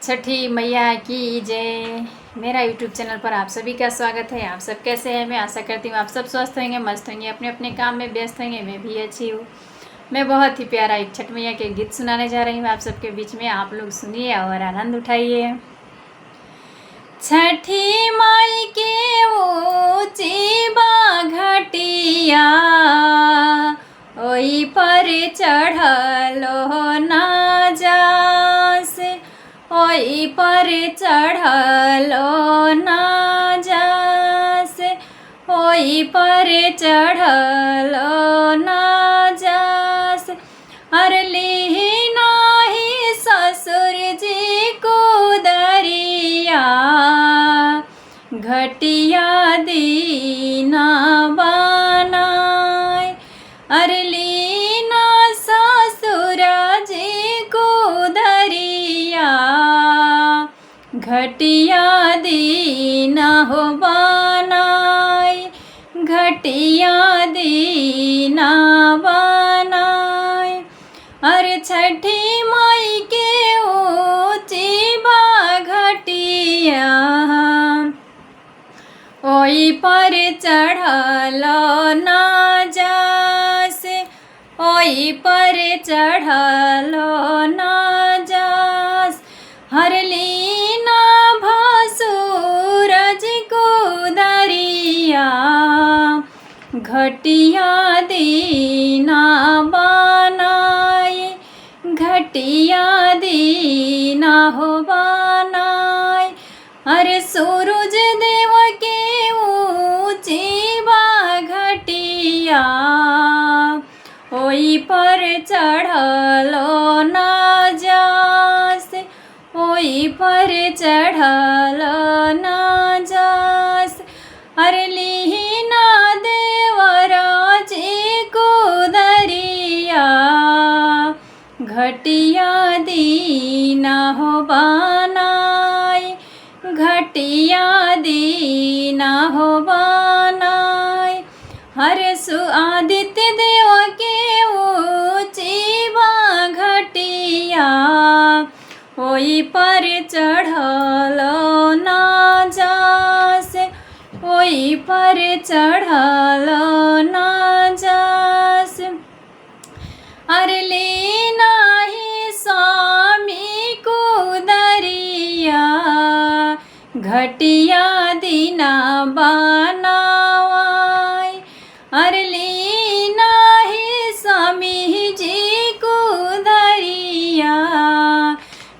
छठी मैया की जय। मेरा यूट्यूब चैनल पर आप सभी का स्वागत है। आप सब कैसे हैं? मैं आशा करती हूँ आप सब स्वस्थ होंगे, मस्त होंगे, अपने अपने काम में व्यस्त होंगे। मैं भी अच्छी हूँ। मैं बहुत ही प्यारा एक छठ मैया के गीत सुनाने जा रही हूँ आप सबके बीच में। आप लोग सुनिए और आनंद उठाइए। छठी माई के ऊँची घटिया ओई पर चढ़लो ना जास, ओई पर चढ़लो ना जास, ओई पर चढ़लो ना जास। अरली नाही ससुर जी को दरिया, घटिया दीना बनाए। अरली ना ससुर जी को दरिया, घटिया दीना हो बनाए, घटिया दीना बनाए। अरे छठी माई के ऊँची घटिया ओई पर चढ़लो ना जास, ओई पर चढ़लो ना जास। हरली ना भसुर जी को दरिया, घटिया दीना बनाए, घटिया दीना हो बनाए। अरे सूरज देव के ऊँची घटिया ओई पर चढ़लो ना जास, ओई पर चढ़लो ना जास। अरे लीना देवरा जी को दरिया, घटिया दीना हो बनाए, घटिया दीना हो बनाए। हरे आदित्य देव के ऊँची घटिया ओई पर चढ़लो ना जास, ओई पर चढ़लो ना जास। अरे लेना ही स्वामी को दरिया, घटिया दीना बनावाई। अरे लेना ही स्वामी जी को दरिया,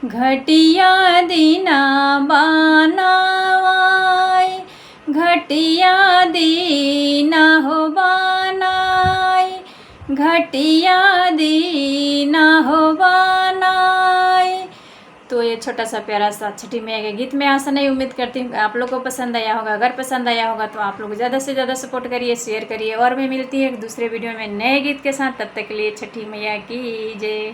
घटिया दीना बनावाई, घटिया दीना हो बनाई, घटिया दीना हो बनाई। तो ये छोटा सा प्यारा सा छठी मैया के गीत में आशा नहीं उम्मीद करती हूँ आप लोग को पसंद आया होगा। अगर पसंद आया होगा तो आप लोग ज़्यादा से ज़्यादा सपोर्ट करिए, शेयर करिए। और मैं मिलती है एक दूसरे वीडियो में नए गीत के साथ। तब तक के लिए छठी मैया की जय।